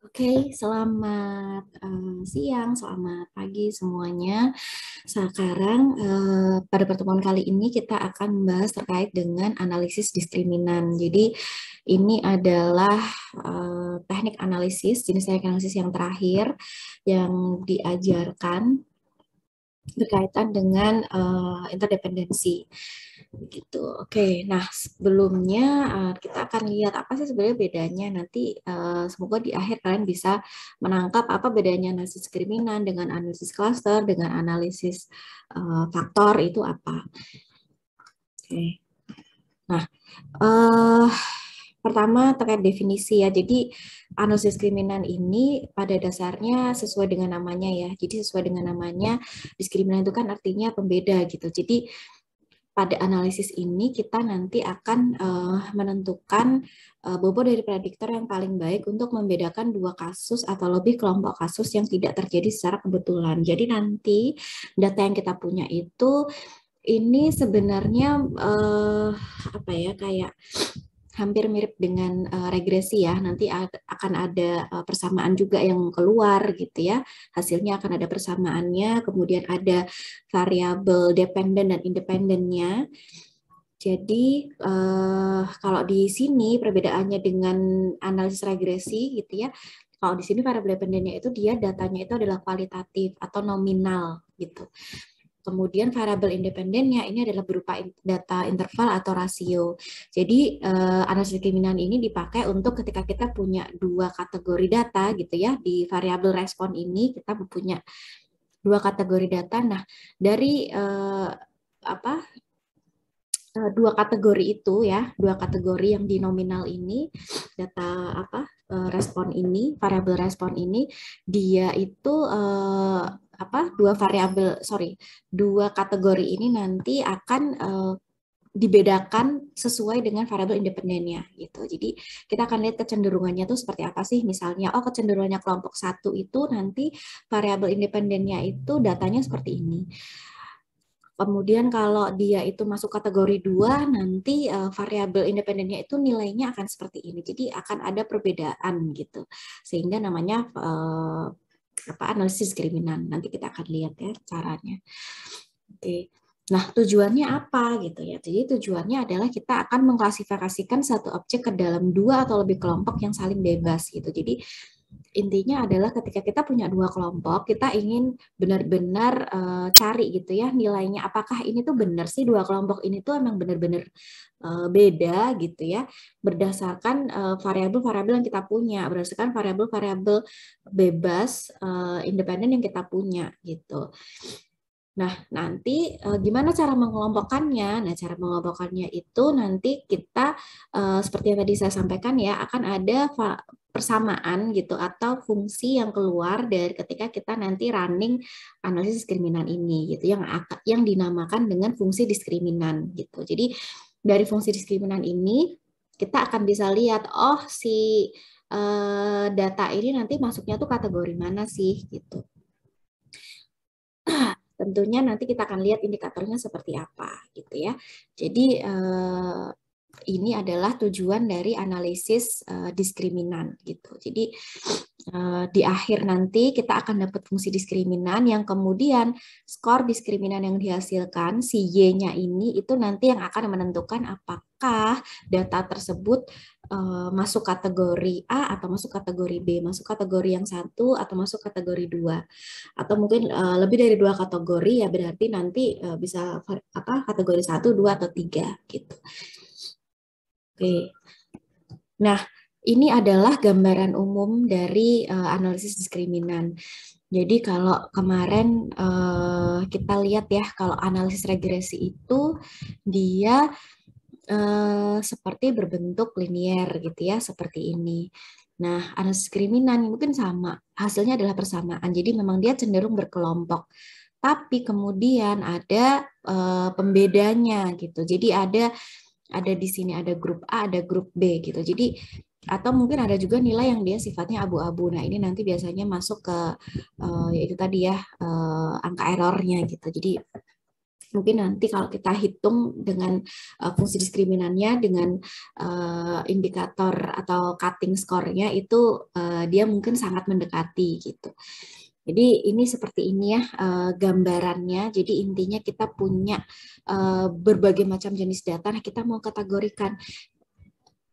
Oke, selamat siang, selamat pagi semuanya. Sekarang pada pertemuan kali ini kita akan membahas terkait dengan analisis diskriminan. Jadi ini adalah teknik analisis, jenis teknik analisis yang terakhir yang diajarkan berkaitan dengan interdependensi gitu. Oke, nah sebelumnya kita akan lihat apa sih sebenarnya bedanya nanti. Semoga di akhir kalian bisa menangkap apa bedanya analisis diskriminan dengan analisis cluster dengan analisis faktor itu apa. Oke, nah eh, pertama terkait definisi ya. Jadi analisis diskriminan ini pada dasarnya sesuai dengan namanya ya. Jadi sesuai dengan namanya diskriminan itu kan artinya pembeda gitu. Jadi pada analisis ini kita nanti akan menentukan bobot dari prediktor yang paling baik untuk membedakan dua kasus atau lebih kelompok kasus yang tidak terjadi secara kebetulan. Jadi nanti data yang kita punya itu ini sebenarnya apa ya kayak hampir mirip dengan regresi ya. Nanti akan ada persamaan juga yang keluar gitu ya. Hasilnya akan ada persamaannya, kemudian ada variabel dependen dan independennya. Jadi kalau di sini perbedaannya dengan analisis regresi gitu ya. Kalau di sini variabel dependennya itu dia datanya itu adalah kualitatif atau nominal gitu. Kemudian variabel independennya ini adalah berupa data interval atau rasio. Jadi analisis diskriminan ini dipakai untuk ketika kita punya dua kategori data gitu ya. Di variabel respon ini kita punya dua kategori data. Nah, dari apa dua kategori itu ya, dua kategori yang di nominal ini, data respon ini, variabel respon ini, dia itu dua kategori ini nanti akan dibedakan sesuai dengan variabel independennya gitu. Jadi kita akan lihat kecenderungannya tuh seperti apa sih. Misalnya, kecenderungannya kelompok satu itu nanti variabel independennya itu datanya seperti ini. Kemudian kalau dia itu masuk kategori 2, nanti variabel independennya itu nilainya akan seperti ini. Jadi akan ada perbedaan gitu. Sehingga namanya analisis diskriminan. Nanti kita akan lihat ya caranya. Oke. Nah, tujuannya apa gitu ya? Jadi tujuannya adalah kita akan mengklasifikasikan satu objek ke dalam dua atau lebih kelompok yang saling bebas gitu. Jadi intinya adalah ketika kita punya dua kelompok, kita ingin benar-benar cari gitu ya nilainya. Apakah ini tuh benar sih dua kelompok ini tuh emang benar-benar beda gitu ya, berdasarkan variabel-variabel yang kita punya, berdasarkan variabel-variabel bebas independen yang kita punya gitu. Nah, nanti gimana cara mengelompokkannya? Nah, cara mengelompokkannya itu nanti kita seperti yang tadi saya sampaikan ya, akan ada persamaan gitu atau fungsi yang keluar dari ketika kita nanti running analisis diskriminan ini gitu yang dinamakan dengan fungsi diskriminan gitu. Jadi dari fungsi diskriminan ini kita akan bisa lihat si data ini nanti masuknya tuh kategori mana sih gitu. Tentunya nanti kita akan lihat indikatornya seperti apa gitu ya. Jadi ini adalah tujuan dari analisis diskriminan gitu. Jadi di akhir nanti kita akan dapat fungsi diskriminan yang kemudian skor diskriminan yang dihasilkan si Y-nya ini itu nanti yang akan menentukan apakah data tersebut masuk kategori A atau masuk kategori B, masuk kategori yang satu atau masuk kategori 2, atau mungkin lebih dari dua kategori ya berarti nanti bisa kategori 1, 2 atau 3 gitu. Oke. Nah, ini adalah gambaran umum dari analisis diskriminan. Jadi kalau kemarin kita lihat ya, kalau analisis regresi itu dia seperti berbentuk linier gitu ya, seperti ini. Nah, analisis diskriminan mungkin sama, hasilnya adalah persamaan. Jadi memang dia cenderung berkelompok. Tapi kemudian ada pembedanya gitu. Jadi ada di sini ada grup A, ada grup B gitu. Jadi atau mungkin ada juga nilai yang dia sifatnya abu-abu. Nah, ini nanti biasanya masuk ke yaitu tadi ya angka errornya gitu. Jadi Mungkin nanti kalau kita hitung dengan fungsi diskriminannya dengan indikator atau cutting score-nya itu dia mungkin sangat mendekati gitu. Jadi ini seperti ini ya gambarannya. Jadi intinya kita punya berbagai macam jenis data. Nah, kita mau kategorikan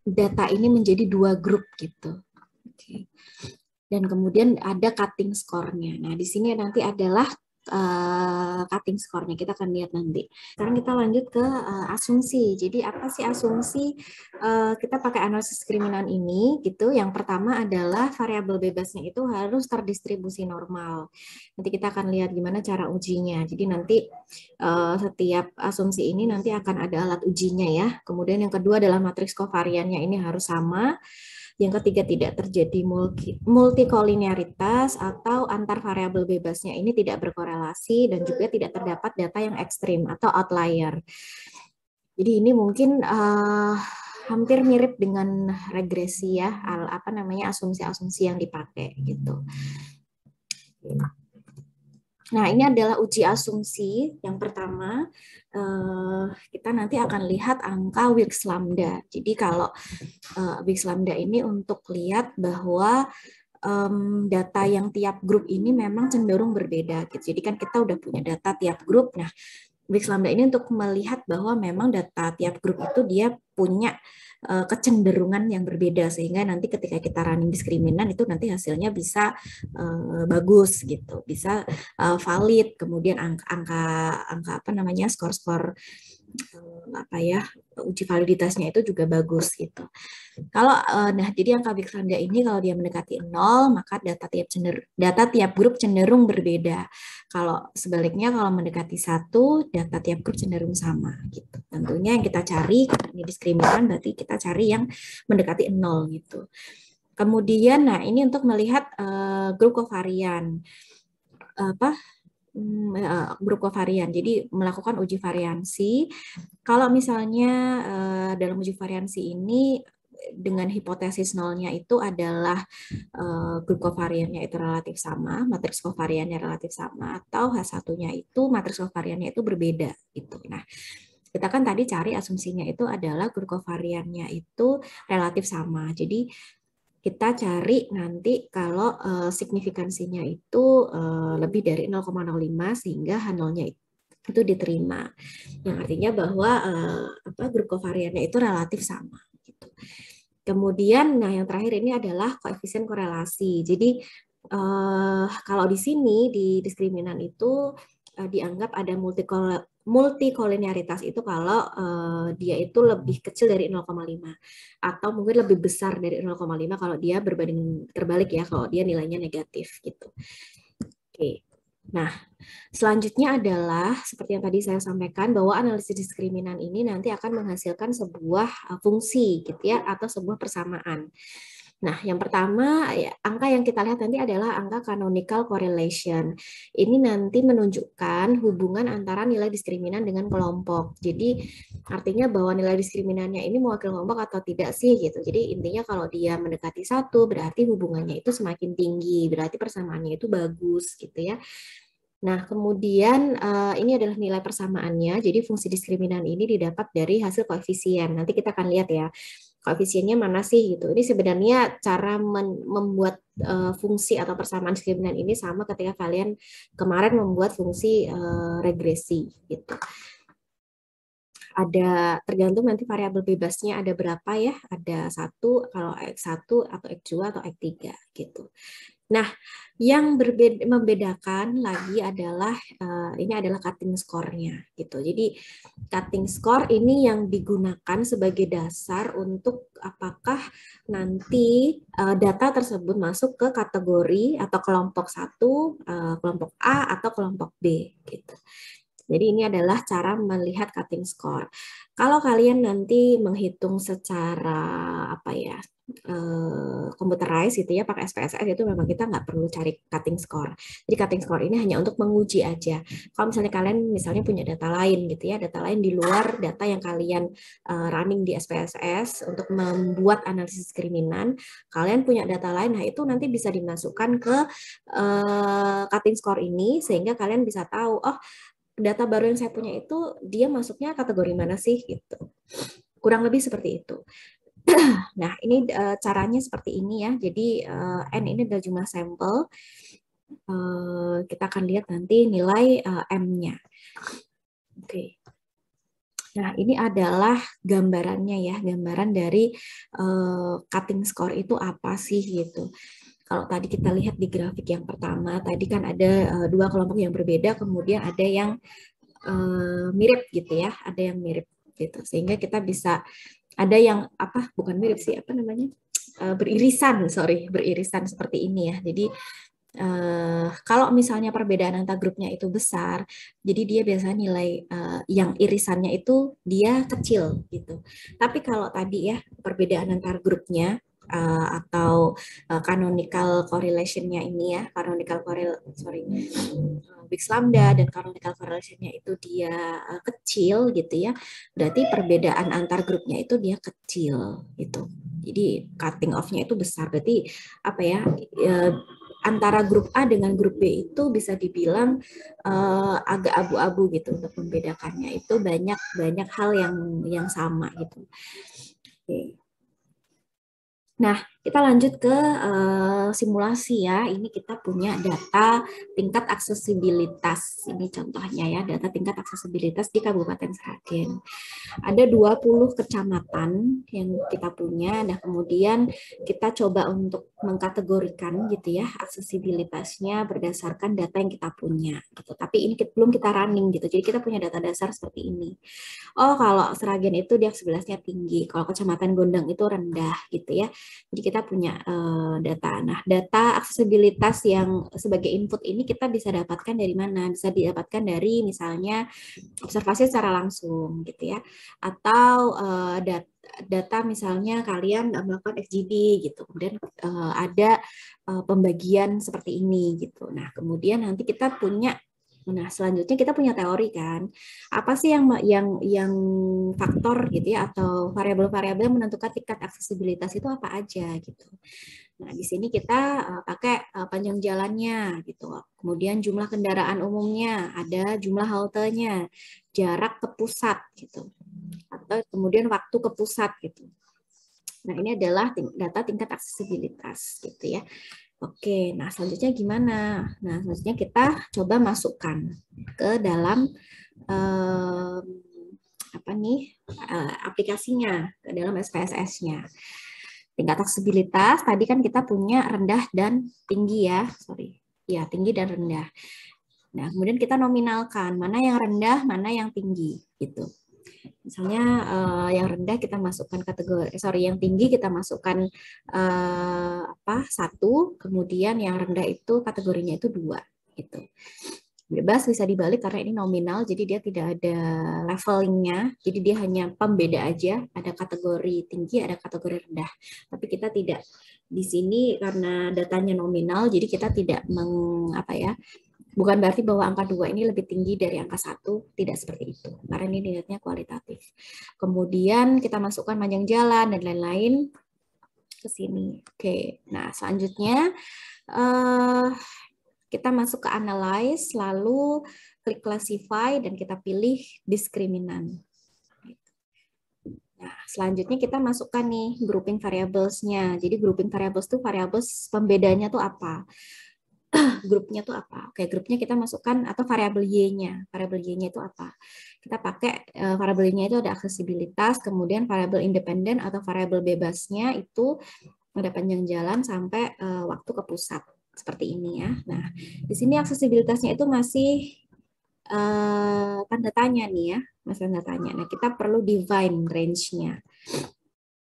data ini menjadi 2 grup gitu. Oke. Dan kemudian ada cutting score-nya. Nah, di sini nanti adalah cutting score-nya. Kita akan lihat nanti. Sekarang kita lanjut ke asumsi. Jadi apa sih asumsi kita pakai analisis diskriminan ini gitu. Yang pertama adalah variabel bebasnya itu harus terdistribusi normal. Nanti kita akan lihat gimana cara ujinya. Jadi nanti setiap asumsi ini nanti akan ada alat ujinya ya. Kemudian yang kedua adalah matriks kovariannya ini harus sama. Yang ketiga, tidak terjadi multikolinearitas atau antar variabel bebasnya ini tidak berkorelasi dan juga tidak terdapat data yang ekstrim atau outlier. Jadi ini mungkin hampir mirip dengan regresi ya, apa namanya asumsi-asumsi yang dipakai gitu. Nah, ini adalah uji asumsi yang pertama. Kita nanti akan lihat angka Wilks lambda. Jadi kalau Wilks lambda ini untuk lihat bahwa data yang tiap grup ini memang cenderung berbeda. Gitu. Jadi kan kita udah punya data tiap grup. Nah, Wilks lambda ini untuk melihat bahwa memang data tiap grup itu dia punya kecenderungan yang berbeda sehingga nanti ketika kita running diskriminan itu nanti hasilnya bisa bagus gitu, bisa valid, kemudian angka apa namanya skor-skor apa ya uji validitasnya itu juga bagus gitu. Kalau nah jadi angka Wilks lambda ini kalau dia mendekati 0 maka data tiap grup cenderung berbeda. Kalau sebaliknya kalau mendekati 1 data tiap grup cenderung sama gitu. Tentunya yang kita cari ini diskriminan berarti kita cari yang mendekati 0 gitu. Kemudian nah ini untuk melihat grup kovarian apa grup kovarian. Jadi melakukan uji variansi. Kalau misalnya dalam uji variansi ini dengan hipotesis nolnya itu adalah grup kovariannya itu relatif sama, matriks kovariannya relatif sama, atau H1-nya itu matriks kovariannya itu berbeda gitu. Nah, kita kan tadi cari asumsinya itu adalah grup kovariannya itu relatif sama. Jadi kita cari nanti kalau signifikansinya itu lebih dari 0,05 sehingga H0-nya itu diterima. Yang artinya bahwa grup kovariannya itu relatif sama gitu. Kemudian nah yang terakhir ini adalah koefisien korelasi. Jadi kalau di sini di diskriminan itu dianggap ada multikolinearitas itu kalau dia itu lebih kecil dari 0,5 atau mungkin lebih besar dari 0,5 kalau dia berbanding terbalik ya kalau dia nilainya negatif gitu. Oke. Nah, selanjutnya adalah seperti yang tadi saya sampaikan bahwa analisis diskriminan ini nanti akan menghasilkan sebuah fungsi gitu ya atau sebuah persamaan. Nah, yang pertama, ya, angka yang kita lihat nanti adalah angka canonical correlation. Ini nanti menunjukkan hubungan antara nilai diskriminan dengan kelompok. Jadi, artinya bahwa nilai diskriminannya ini mewakili kelompok atau tidak sih gitu. Jadi, intinya kalau dia mendekati 1, berarti hubungannya itu semakin tinggi, berarti persamaannya itu bagus gitu ya. Nah, kemudian ini adalah nilai persamaannya. Jadi, fungsi diskriminan ini didapat dari hasil koefisien. Nanti kita akan lihat ya koefisiennya mana sih gitu. Ini sebenarnya cara membuat fungsi atau persamaan diskriminan ini sama ketika kalian kemarin membuat fungsi regresi gitu. Ada tergantung nanti variabel bebasnya ada berapa ya, ada 1 kalau X1 atau X2 atau X3 gitu. Nah, yang membedakan lagi adalah ini adalah cutting score-nya gitu. Jadi cutting score ini yang digunakan sebagai dasar untuk apakah nanti data tersebut masuk ke kategori atau kelompok 1, kelompok A atau kelompok B gitu. Jadi ini adalah cara melihat cutting score. Kalau kalian nanti menghitung secara apa ya computerized gitu ya pakai SPSS itu memang kita nggak perlu cari cutting score. Jadi cutting score ini hanya untuk menguji aja. Kalau misalnya kalian misalnya punya data lain gitu ya, data lain di luar data yang kalian running di SPSS untuk membuat analisis diskriminan, kalian punya data lain, nah itu nanti bisa dimasukkan ke cutting score ini sehingga kalian bisa tahu oh data baru yang saya punya itu dia masuknya kategori mana sih gitu. Kurang lebih seperti itu. Nah, ini caranya seperti ini ya. Jadi N ini adalah jumlah sampel. Kita akan lihat nanti nilai M-nya. Oke. Nah, ini adalah gambarannya ya, gambaran dari cutting score itu apa sih gitu. Kalau tadi kita lihat di grafik yang pertama, tadi kan ada dua kelompok yang berbeda, kemudian ada yang mirip gitu ya, ada yang mirip gitu. Sehingga kita bisa ada yang apa? Bukan mirip sih, apa namanya? Beririsan, sorry, beririsan seperti ini ya. Jadi kalau misalnya perbedaan antar grupnya itu besar, jadi dia biasanya nilai yang irisannya itu dia kecil gitu. Tapi kalau tadi ya perbedaan antar grupnya atau canonical correlation-nya ini ya, canonical sorry, Wix lambda dan canonical correlation-nya itu dia kecil gitu ya, berarti perbedaan antar grupnya itu dia kecil gitu. Jadi cutting off-nya itu besar, berarti apa ya? Antara grup A dengan grup B itu bisa dibilang agak abu-abu gitu untuk membedakannya. Itu banyak hal yang sama gitu. Oke. Nah, kita lanjut ke simulasi ya. Ini kita punya data tingkat aksesibilitas. Ini contohnya ya, data tingkat aksesibilitas di Kabupaten Sragen. Ada 20 kecamatan yang kita punya. Nah, kemudian kita coba untuk mengkategorikan gitu ya aksesibilitasnya berdasarkan data yang kita punya gitu. Tapi ini belum kita running gitu. Jadi kita punya data dasar seperti ini. Oh, kalau Sragen itu dia aksesibilitasnya tinggi. Kalau Kecamatan Gondang itu rendah gitu ya. Jadi kita punya data. Nah, data aksesibilitas yang sebagai input ini kita bisa dapatkan dari mana? Bisa didapatkan dari misalnya observasi secara langsung gitu ya, atau data misalnya kalian melakukan FGD gitu, kemudian ada pembagian seperti ini gitu. Nah, kemudian nanti kita punya, nah selanjutnya kita punya teori kan, apa sih yang faktor gitu ya atau variabel-variabel yang menentukan tingkat aksesibilitas itu apa aja gitu. Nah, di sini kita pakai panjang jalannya gitu. Kemudian jumlah kendaraan umumnya, ada jumlah haltenya, jarak ke pusat gitu. Atau kemudian waktu ke pusat gitu. Nah, ini adalah data tingkat aksesibilitas gitu ya. Oke, nah selanjutnya gimana? Nah, selanjutnya kita coba masukkan ke dalam apa nih aplikasinya, ke dalam SPSS-nya. Tingkat aksesibilitas tadi kan kita punya rendah dan tinggi ya, sorry, ya tinggi dan rendah. Nah, kemudian kita nominalkan mana yang rendah, mana yang tinggi, gitu. Misalnya yang rendah kita masukkan kategori, sorry, yang tinggi kita masukkan apa 1, kemudian yang rendah itu kategorinya itu 2, gitu. Bebas bisa dibalik karena ini nominal, jadi dia tidak ada levelingnya, jadi dia hanya pembeda aja, ada kategori tinggi, ada kategori rendah. Tapi kita tidak di sini karena datanya nominal, jadi kita tidak apa ya, bukan berarti bahwa angka 2 ini lebih tinggi dari angka 1, tidak seperti itu. Karena ini dilihatnya kualitatif. Kemudian kita masukkan panjang jalan dan lain-lain ke sini. Oke, nah selanjutnya kita masuk ke analyze, lalu klik classify, dan kita pilih diskriminan. Nah, selanjutnya kita masukkan nih grouping variables-nya. Jadi grouping variables itu variables pembedanya tuh apa? Grupnya tuh apa? Oke, grupnya kita masukkan atau variabel Y-nya. Variabel Y-nya itu apa? Kita pakai variabel Y-nya itu ada aksesibilitas, kemudian variabel independen atau variabel bebasnya itu ada panjang jalan sampai waktu ke pusat. Seperti ini ya. Nah, di sini aksesibilitasnya itu masih tanda tanya nih ya, masih tanda tanya. Nah, kita perlu define range-nya.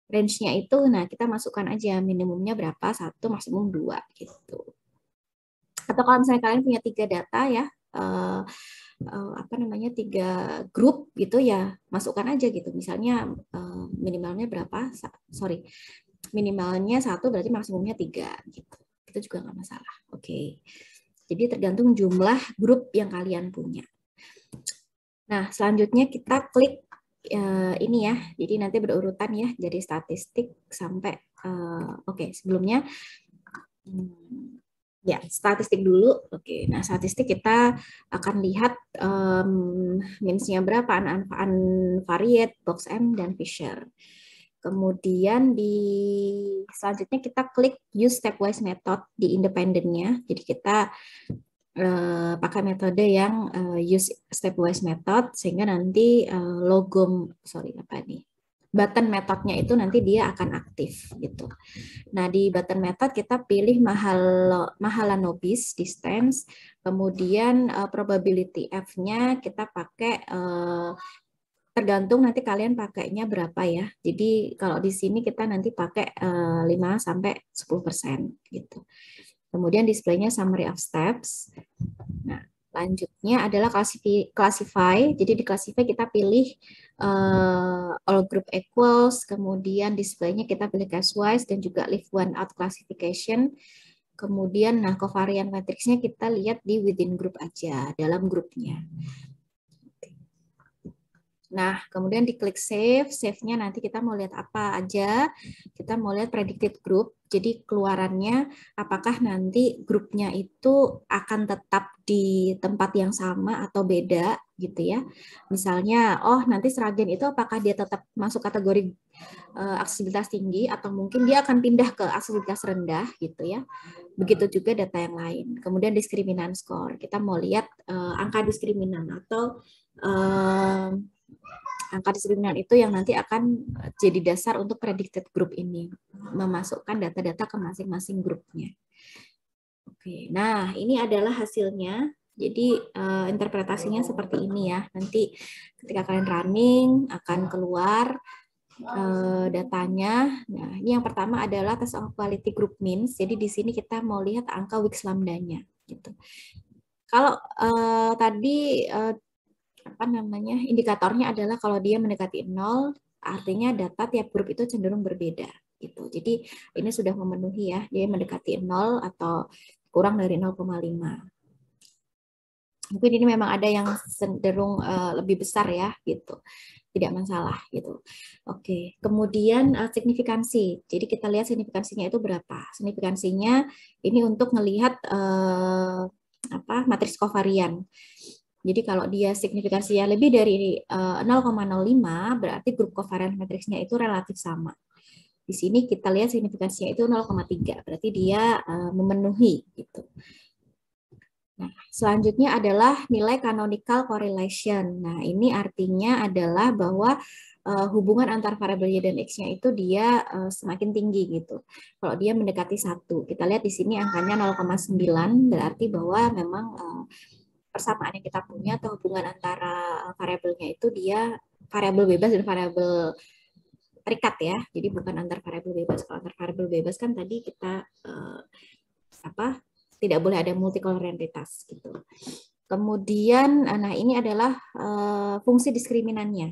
Range-nya itu, nah kita masukkan aja minimumnya berapa, 1, maksimum 2 gitu. Atau kalau misalnya kalian punya 3 data ya, apa namanya 3 grup gitu ya, masukkan aja gitu. Misalnya minimalnya berapa, sorry, minimalnya 1 berarti maksimumnya 3 gitu. Itu juga nggak masalah. Oke. Jadi tergantung jumlah grup yang kalian punya. Nah, selanjutnya kita klik ini ya. Jadi nanti berurutan ya dari statistik sampai oke, sebelumnya Ya, statistik dulu. Oke, nah statistik kita akan lihat means-nya berapa, unvariate, box M, dan Fisher. Kemudian di selanjutnya kita klik use stepwise method di independennya. Jadi kita pakai metode yang use stepwise method sehingga nanti button metodenya itu nanti dia akan aktif gitu. Nah, di button method kita pilih Mahalanobis distance, kemudian probability F-nya kita pakai tergantung nanti kalian pakainya berapa ya. Jadi kalau di sini kita nanti pakai 5 sampai 10% gitu. Kemudian displaynya summary of steps. Nah, lanjutnya adalah classify. Jadi di classify kita pilih all group equals, kemudian displaynya kita pilih case wise dan juga leave one out classification. Kemudian nah covariant matrixnya kita lihat di within group aja, dalam grupnya. Nah, kemudian diklik save. Save-nya nanti kita mau lihat apa aja. Kita mau lihat predicted group. Jadi keluarannya apakah nanti grupnya itu akan tetap di tempat yang sama atau beda gitu ya. Misalnya, oh nanti Sragen itu apakah dia tetap masuk kategori aksesibilitas tinggi atau mungkin dia akan pindah ke aksesibilitas rendah gitu ya. Begitu juga data yang lain. Kemudian diskriminan score. Kita mau lihat angka diskriminan atau angka diskriminan itu yang nanti akan jadi dasar untuk predicted group ini, memasukkan data-data ke masing-masing grupnya. Oke, nah ini adalah hasilnya. Jadi interpretasinya seperti ini ya. Nanti ketika kalian running akan keluar datanya. Nah, ini yang pertama adalah test of quality group means. Jadi di sini kita mau lihat angka Wix lambdanya gitu. Kalau tadi indikatornya adalah kalau dia mendekati 0, artinya data tiap grup itu cenderung berbeda gitu. Jadi ini sudah memenuhi ya, dia mendekati 0 atau kurang dari 0,5. Mungkin ini memang ada yang cenderung lebih besar ya gitu. Tidak masalah gitu. Oke, kemudian signifikansi. Jadi kita lihat signifikansinya itu berapa. Signifikansinya ini untuk melihat matriks kovarian. Jadi kalau dia signifikansinya lebih dari 0,05, berarti grup covariant matriksnya itu relatif sama. Di sini kita lihat signifikansinya itu 0,3, berarti dia memenuhi gitu. Nah, selanjutnya adalah nilai canonical correlation. Nah, ini artinya adalah bahwa hubungan antar variabel Y dan X-nya itu dia semakin tinggi gitu. Kalau dia mendekati 1, kita lihat di sini angkanya 0,9, berarti bahwa memang persamaan yang kita punya atau hubungan antara variabelnya itu dia variabel bebas dan variabel terikat ya. Jadi bukan antar variabel bebas. Kalau antar variabel bebas kan tadi kita tidak boleh ada multikolorialitas gitu. Kemudian nah ini adalah fungsi diskriminannya.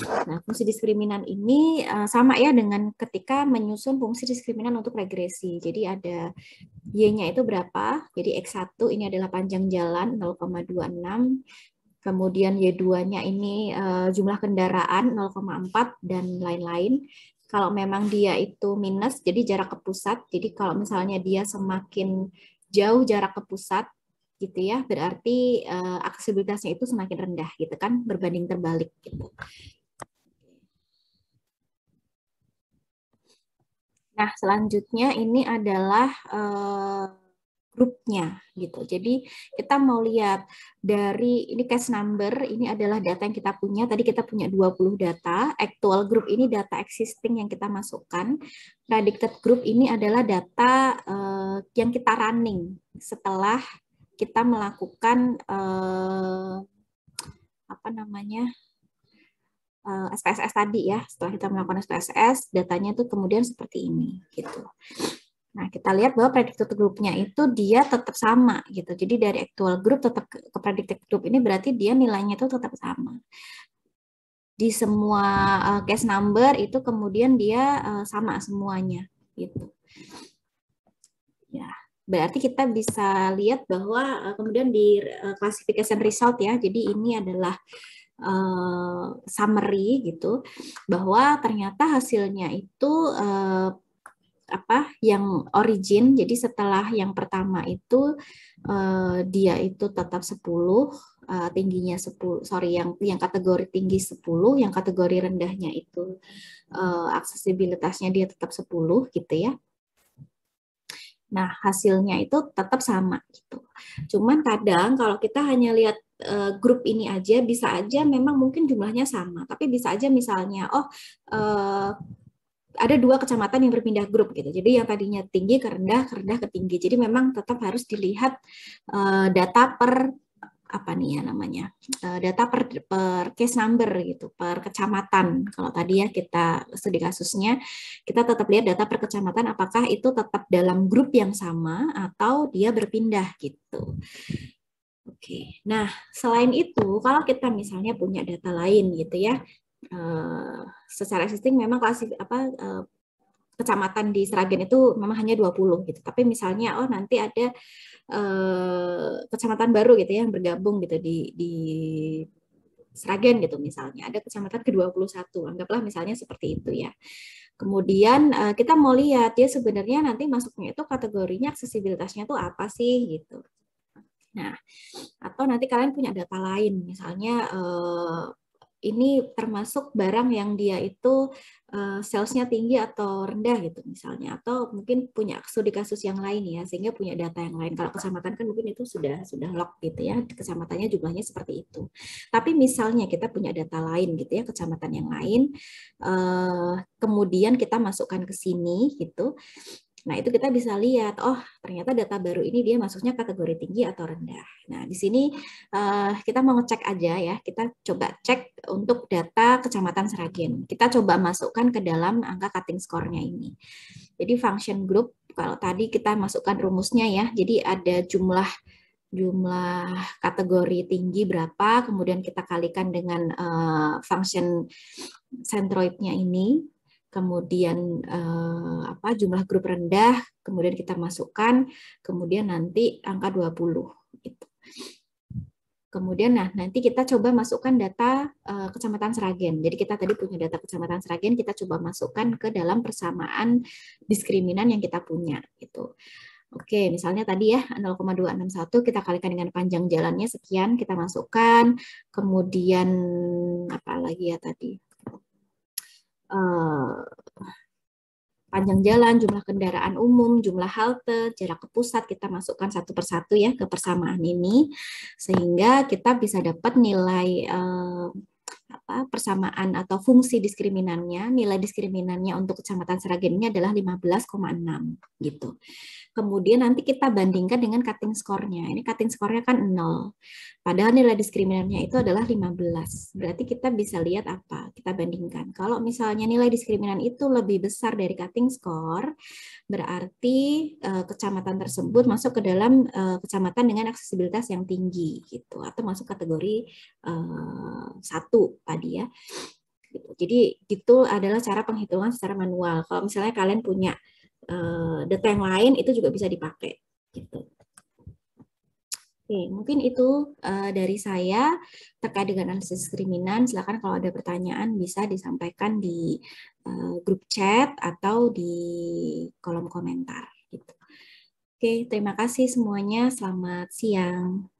Nah, fungsi diskriminan ini sama ya dengan ketika menyusun fungsi diskriminan untuk regresi. Jadi ada Y-nya itu berapa? Jadi X1 ini adalah panjang jalan 0,26. Kemudian Y2-nya ini jumlah kendaraan 0,4 dan lain-lain. Kalau memang dia itu minus, jadi jarak ke pusat. Jadi kalau misalnya dia semakin jauh jarak ke pusat, gitu ya, berarti aksesibilitasnya itu semakin rendah, gitu kan, berbanding terbalik, gitu. Nah, selanjutnya ini adalah grupnya gitu. Jadi kita mau lihat dari ini case number, ini adalah data yang kita punya. Tadi kita punya 20 data. Actual group ini data existing yang kita masukkan. Predicted group ini adalah data yang kita running setelah kita melakukan SPSS tadi ya. Setelah kita melakukan SPSS, datanya itu kemudian seperti ini gitu. Nah, kita lihat bahwa predicted group-nya itu dia tetap sama gitu. Jadi dari actual group tetap ke predicted group ini berarti dia nilainya itu tetap sama. Di semua case number itu kemudian dia sama semuanya gitu. Ya, berarti kita bisa lihat bahwa kemudian di classification result ya. Jadi ini adalah summary gitu bahwa ternyata hasilnya itu yang origin. Jadi setelah yang pertama itu dia itu tetap 10, tingginya 10, sorry, yang kategori tinggi 10, yang kategori rendahnya itu aksesibilitasnya dia tetap 10 gitu ya. Nah, hasilnya itu tetap sama gitu. Cuman kadang kalau kita hanya lihat grup ini aja, bisa aja memang mungkin jumlahnya sama, tapi bisa aja misalnya, ada 2 kecamatan yang berpindah grup gitu. Jadi yang tadinya tinggi ke rendah ke tinggi. Jadi memang tetap harus dilihat data per apa nih ya namanya, data per case number gitu, per kecamatan. Kalau tadi ya kita studi kasusnya, kita tetap lihat data per kecamatan apakah itu tetap dalam grup yang sama atau dia berpindah gitu. Oke, nah selain itu kalau kita misalnya punya data lain gitu ya, secara existing memang kecamatan di Sragen itu memang hanya 20 gitu. Tapi misalnya nanti ada kecamatan baru gitu ya yang bergabung gitu di Sragen gitu misalnya. Ada kecamatan ke-21, anggaplah misalnya seperti itu ya. Kemudian kita mau lihat dia sebenarnya nanti masuknya itu kategorinya aksesibilitasnya tuh apa sih gitu. Nah, atau nanti kalian punya data lain, misalnya ini termasuk barang yang dia itu salesnya tinggi atau rendah gitu misalnya, atau mungkin punya studi kasus yang lain ya, sehingga punya data yang lain. Kalau kecamatan kan mungkin itu sudah lock gitu ya, kecamatannya jumlahnya seperti itu. Tapi misalnya kita punya data lain gitu ya, kecamatan yang lain, kemudian kita masukkan ke sini gitu. Nah, itu kita bisa lihat, ternyata data baru ini dia masuknya kategori tinggi atau rendah. Nah, di sini kita mau ngecek aja ya, kita coba cek untuk data Kecamatan Sragen. Kita coba masukkan ke dalam angka cutting score-nya ini. Jadi function group, kalau tadi kita masukkan rumusnya ya, jadi ada jumlah kategori tinggi berapa, kemudian kita kalikan dengan function centroid-nya ini, kemudian jumlah grup rendah, kemudian kita masukkan, kemudian nanti angka 20 gitu. Kemudian nanti kita coba masukkan data Kecamatan Sragen. Jadi kita tadi punya data Kecamatan Sragen, kita coba masukkan ke dalam persamaan diskriminan yang kita punya gitu. Oke, misalnya tadi ya 0,261 kita kalikan dengan panjang jalannya sekian, kita masukkan, kemudian apa lagi ya tadi? Panjang jalan, jumlah kendaraan umum, jumlah halte, jarak ke pusat, kita masukkan satu persatu ya ke persamaan ini, sehingga kita bisa dapat nilai persamaan atau fungsi diskriminannya, nilai diskriminannya untuk Kecamatan Sragen ini adalah 15,6 gitu. Kemudian nanti kita bandingkan dengan cutting score-nya. Ini cutting score-nya kan 0. Padahal nilai diskriminannya itu adalah 15. Berarti kita bisa lihat apa? Kita bandingkan. Kalau misalnya nilai diskriminan itu lebih besar dari cutting score, berarti kecamatan tersebut masuk ke dalam kecamatan dengan aksesibilitas yang tinggi gitu, atau masuk kategori 1 tadi ya. Jadi itu adalah cara penghitungan secara manual. Kalau misalnya kalian punya data yang lain itu juga bisa dipakai gitu. Oke, mungkin itu dari saya terkait dengan analisis diskriminan. Silakan kalau ada pertanyaan bisa disampaikan di grup chat atau di kolom komentar gitu. Oke, terima kasih semuanya. Selamat siang.